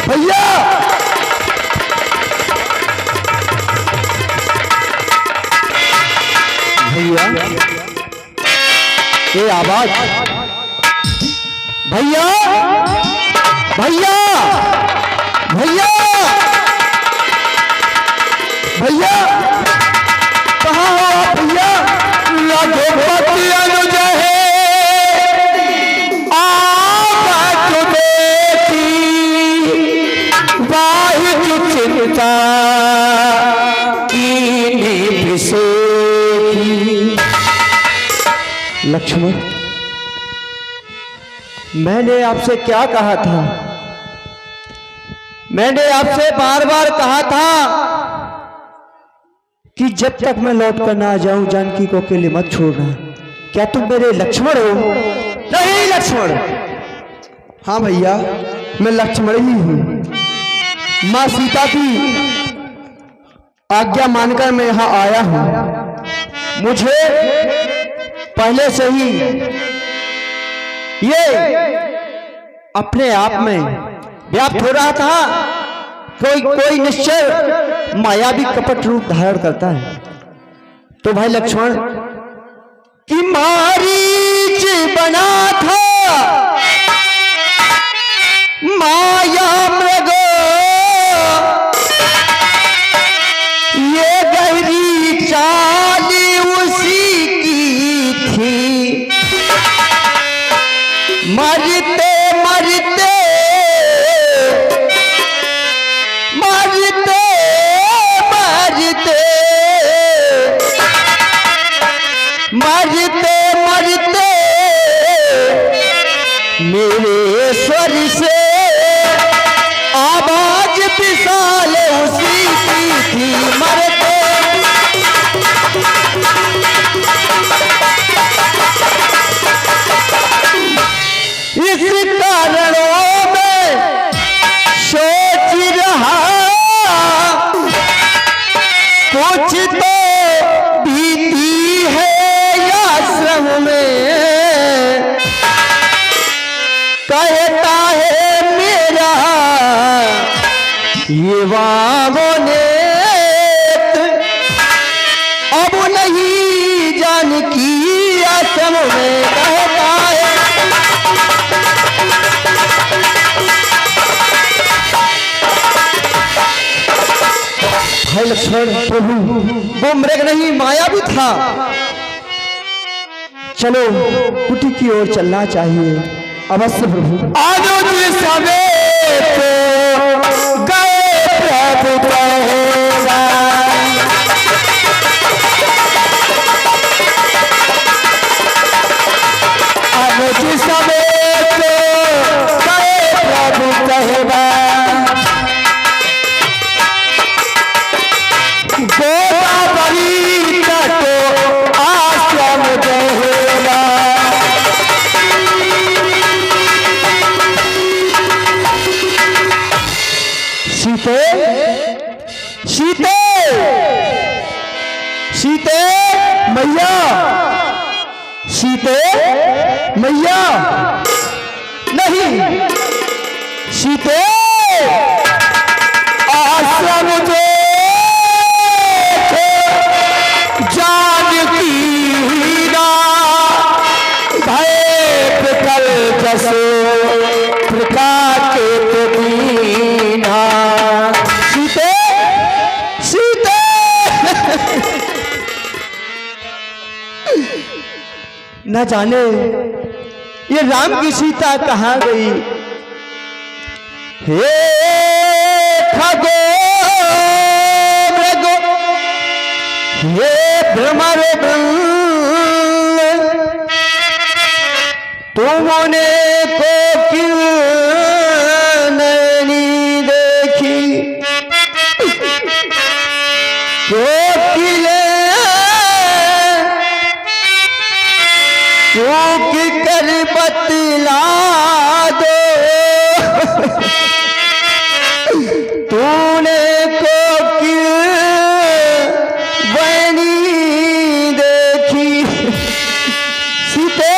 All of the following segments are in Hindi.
भैया भैया ये आवाज, भैया भैया भैया भैया कहाँ हो आप भैया? रघुपति अनुज है आवाज बेटी वाहि की चिंता कीनी विषेकी। लक्ष्मण मैंने आपसे क्या कहा था? मैंने आपसे बार बार कहा था कि जब तक मैं लौट कर ना आ जाऊं जानकी को अकेले मत छोड़ना। क्या तुम मेरे लक्ष्मण हो? नहीं लक्ष्मण। हाँ भैया मैं लक्ष्मण ही हूं। मां सीता की आज्ञा मानकर मैं यहां आया हूं। मुझे पहले से ही ये अपने आप में व्याप्त हो रहा था। कोई निश्चय मायावी कपट रूप धारण करता है। तो भाई लक्ष्मण कि मारीच बना था माया मृग, ये गहरी चाल उसी की थी। मरते मरते मरते मरते मरते मरते मेरे स्वर से आवाज विशाल उसी की थी। मरते इस कारणों में सोच रहा कुछ तो बीती है आश्रम में। कहता है मेरा ये वामोने अब नहीं जानकी आश्रम में। कहता है भाई लक्ष्मण प्रभु वो मृग नहीं माया भी था। चलो कुटी की ओर चलना चाहिए। अवश्य प्रभु। अनुज समेत गए प्रभु पहरा, अनुज समेत गए प्रभु पहरा। गोदावरी तट आश्रम देहरा, सीते सीते सीते मैया, सीते मैया नहीं सीते आश्रम जो सीते सीते न जाने ये राम की सीता कहाँ गई। हे खगो मृगो हे भ्रमर तुमने को क्यों नहीं देखी। कोकिले चूक कर बतला दो तूने को क्यों बनी देखी। सीते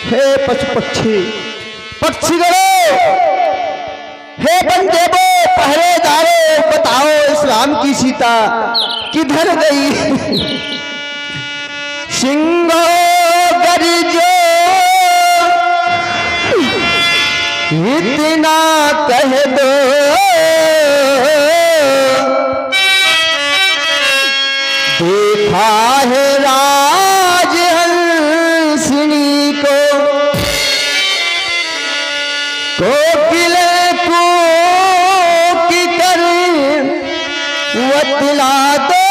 हे पक्षी पक्षी गणों सीता किधर गई। सिंहो गरजो इतना कह दो, देखा है राजहंसिनी को, कोकिले को की कर वतला दो,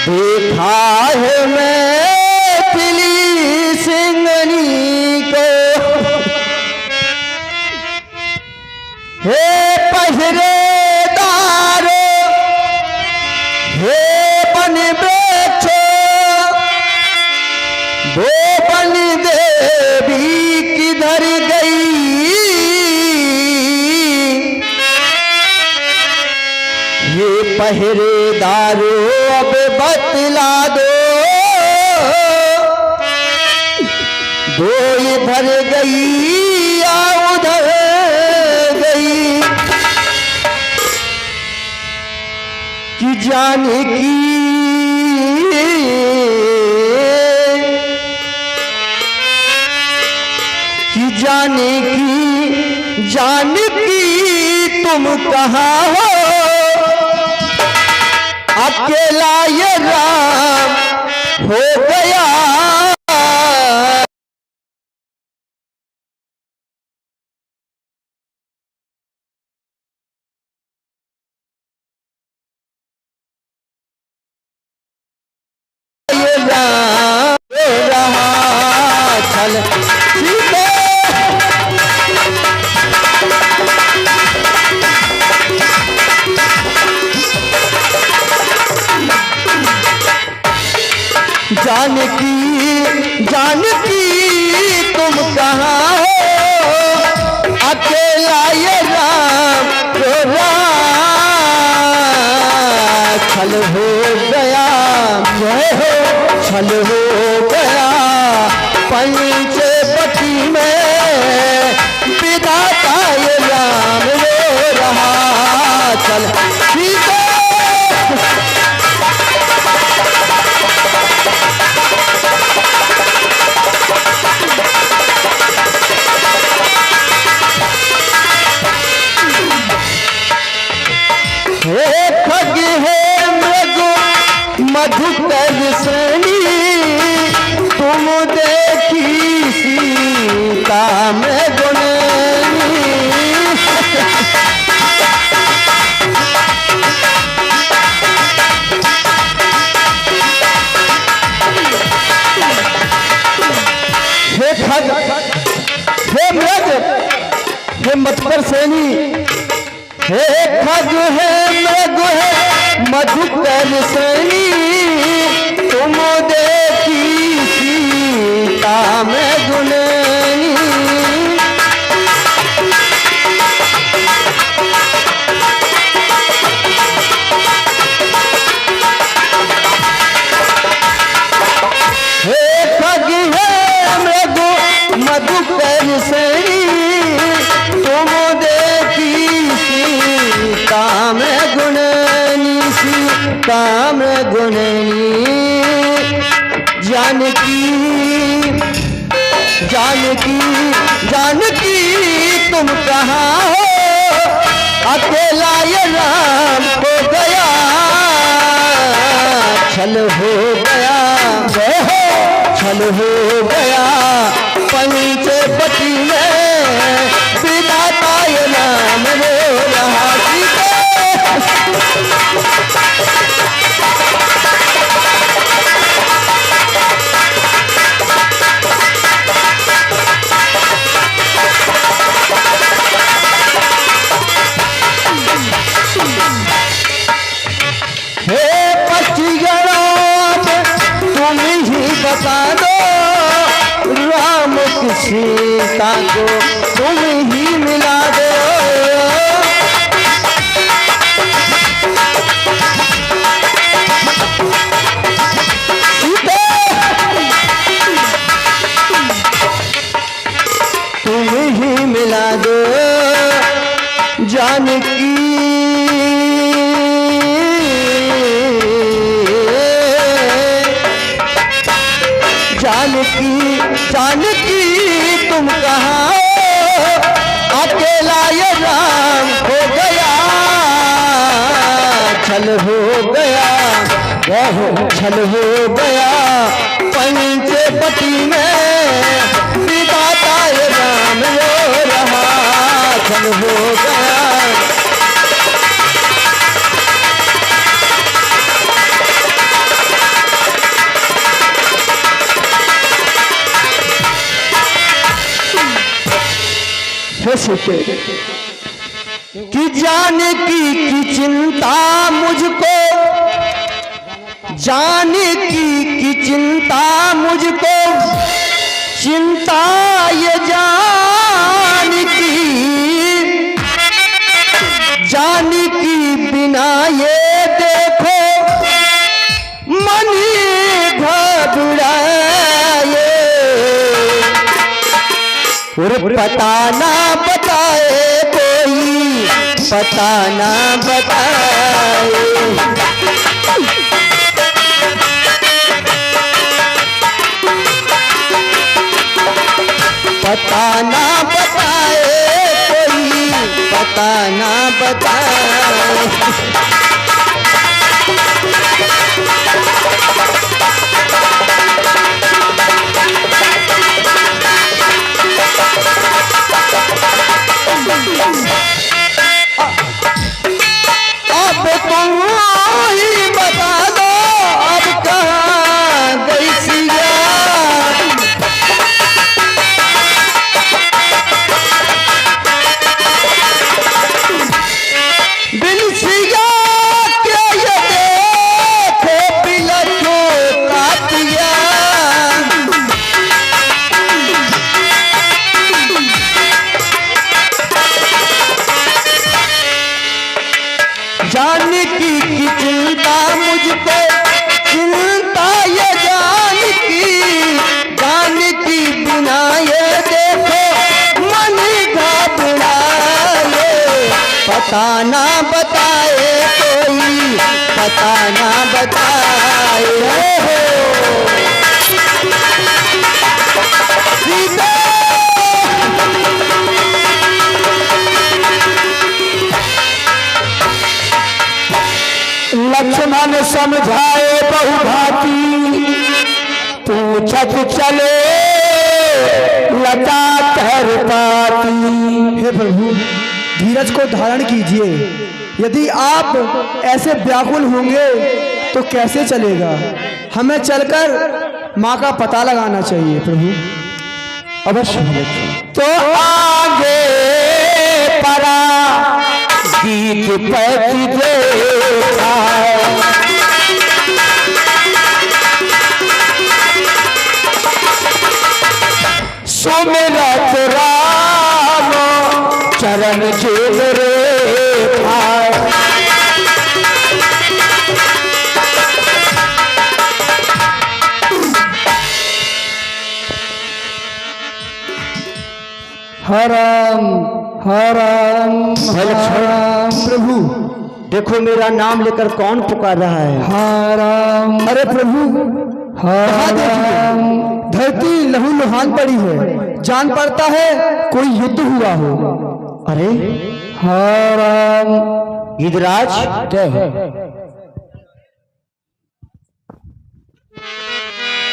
देखा है मैथिली सिंगनी को। हे पहरेदारो, हे बन वृक्षो, वो बन देवी किधर गई। ये पहरेदारो अब बतला दो, वो इधर गई या उधर गई। कि जाने की तुम कहाँ हो, अकेला ये राम हो गया। ये राम हो रहा चल सीते, जानकी तुम कहाँ हो, अकेला ये राम हो रहा छल हो गया, छल हो गया पंचवटी में, विधाता ये राम रो रहा चल सीता। हे खग है मृग मधुकर सनी, तुम देखी सीता में गुणनी। हे खग हे मृग हे मधुकर सैनी, हे खग है मृग है मधुकर सैनी, तुम देखी सीता में गुणनी। हे खग है मृग मधुकर सैनी, तुम देखी सीता में गुणनी, सीता में गुणनी। जानकी तुम कहाँ हो, अकेला ये राम हो गया, छल हो गया, छल हो गया पंचवटी में, विधाता ये नाम रो रहा सीता। हे पचिगराम तुम ही बता दो, राम की सीता को तुम ही मिला दो। तुम ही मिला दो, जानकी जानकी जानकी तुम कहाँ हो, अकेला ये राम हो गया, छल हो गया, छल हो गया, पंचवटी में विधाता ये राम रो रहा, छल हो गया। कि जानकी की चिंता मुझको, जानकी की चिंता मुझको, चिंता ये जानकी, जानकी बिना ये देखो मन घबराए, और पता ना बताए कोई, पता ना बताए, पता ना बताए कोई, पता ना बताए। अब तुम ही बता दो, अब कहाँ गई सिया, बिन सिया के ये देखो बिलखो कातिया, जानकी की चिंता मुझको, चिंता ये जानकी, जानकी बिना ये देखो मन घबराए, पता ना बताए कोई, पता ना बताए, सीता लक्ष्मण समझाए बहुभांति, पूछत चले लता कर पाती। हे प्रभु, धीरज को धारण कीजिए, यदि आप ऐसे व्याकुल होंगे तो कैसे चलेगा, हमें चलकर माँ का पता लगाना चाहिए प्रभु। अवश्य। तो आगे परा गीत पद देखा, सुमिरत राम चरण जेल रेखा, हरम हरम हरम। प्रभु देखो मेरा नाम लेकर कौन पुकार रहा है। हरम। अरे प्रभु हरम। धरती लहू लुहान पड़ी है, जान पड़ता है कोई युद्ध हुआ हो। अरे हरम। गिरिराज जय हो।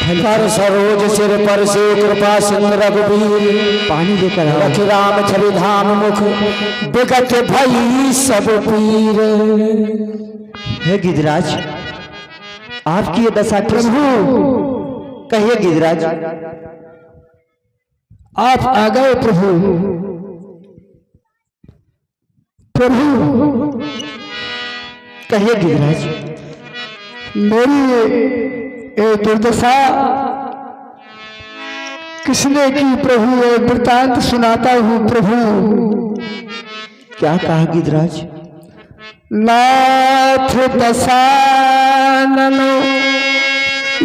हर सरोज सिर पर से कृपा सिंह रघुबीर, पानी लेकर रख राम छवि धाम मुख, बिगट भई सब पीर। हे गिरिराज आपकी ये दशा प्रभु कहिए गिरिराज। आप आ गए प्रभु। प्रभु कहिए गिरिराज। मेरी ये दुर्दशा किसने की प्रभु, ये वृतांत सुनाता हूँ प्रभु। क्या कहा गिरिराज। नाथ दशानन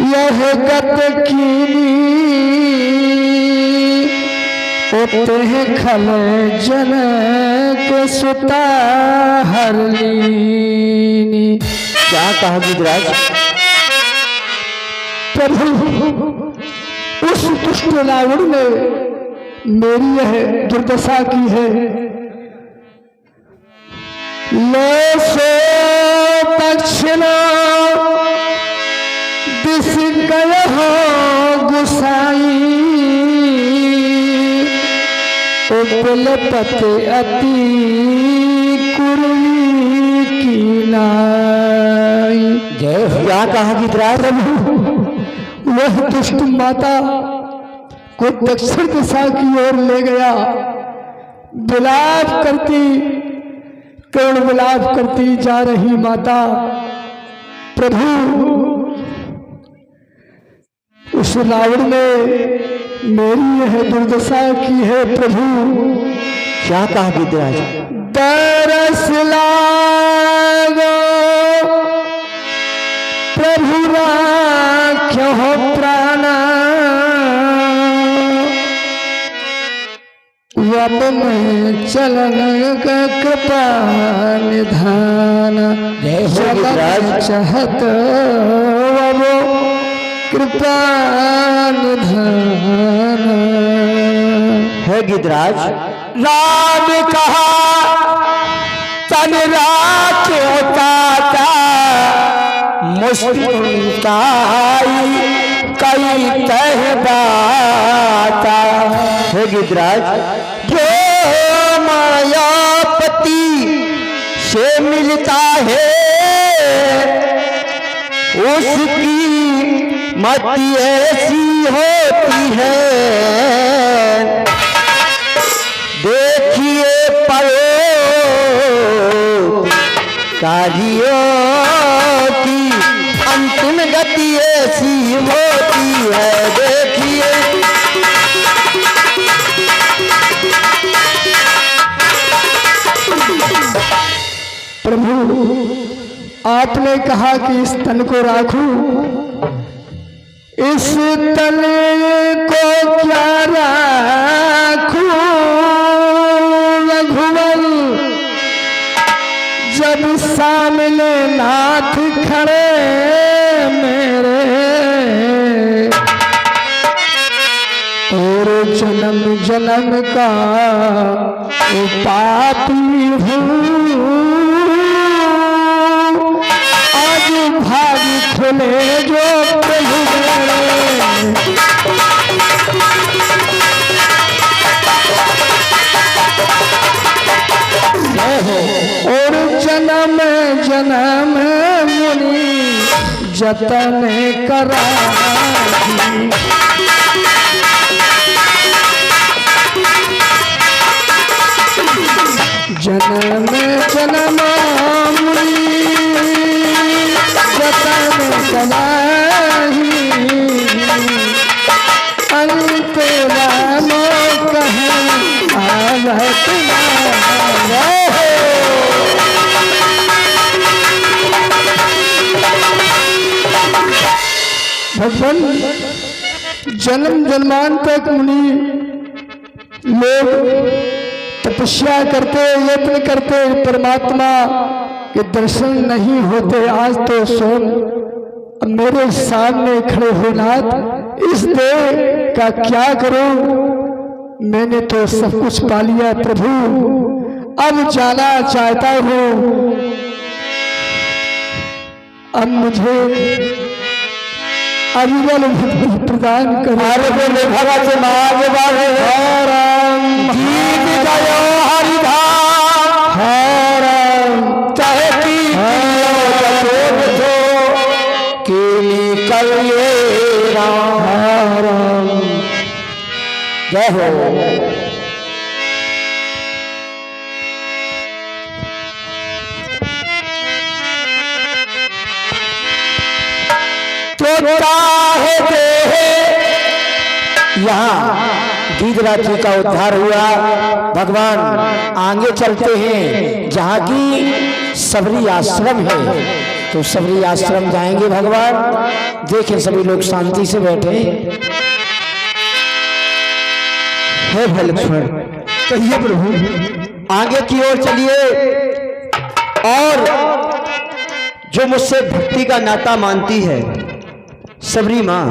यह गत कीनी, ओते खल जन के सुता हरलीनी। क्या कहा गिरिराज? प्रभु उस दुष्ट रावण ने मेरी यह दुर्दशा की है। ले सो दक्षिणा दिस गय हो गुसाई, उपलपते अति कुर्मी की नाई। क्या कहा गिरिराज? वह दुष्ट माता को दक्षिण दिशा की ओर ले गया। विलाप करती, करुण विलाप करती जा रही माता, प्रभु उस रावण ने मेरी यह दुर्दशा की है। प्रभु क्या कहा गिरिराज? दरस लागो प्रभु राख्यो प्राणा, अब में चलन का कृपा निधान। चलन चाहत वो कृपा निधान। है गिरिराज? राम कहा तन राख्यो ताता, मुस्काई कई तह बाता। है गिरिराज? जो मायापति से मिलता है उसकी मति ऐसी होती है। देखिए परोपकारियों की अंतिम गति ऐसी होती है। देखिए प्रभु आपने कहा कि इस तन को राखूं, इस तन को क्या राखूं रघुवर, जब सामने नाथ खड़े मेरे, और जन्म जन्म का पापी हूँ, आज भाग खुले जो प्रभु मेरे। और जन्म जन्म मुनि जतन करा, जन्म जन्म मुनि जतन कराही, अंत राम कहे आवत भगवान। जन्म जन्मांतक मुनि लोग तपस्या करते, यत्न करते, परमात्मा के दर्शन नहीं होते। आज तो स्वयं मेरे सामने खड़े हो नाथ, इस देह का क्या करूं? मैंने तो सब कुछ पा लिया प्रभु, अब जाना चाहता हूं। अब मुझे अविरल भक्ति प्रदान करो। जीत गयो हरिधाम, चाहती कि निकलिए राम। जय हो। यहाँ गिरिराज जी का उद्धार हुआ। भगवान आगे चलते हैं, जहाँ की सबरी आश्रम है, तो सबरी आश्रम जाएंगे भगवान। देखें सभी लोग शांति से बैठे। हे भाई लक्ष्मण, कहिए प्रभु। आगे की ओर चलिए और जो मुझसे भक्ति का नाता मानती है सबरी माँ,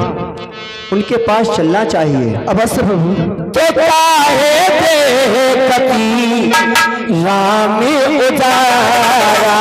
उनके पास चलना चाहिए। अवश्य प्रभु। तो काहे दे कति राम उजारा,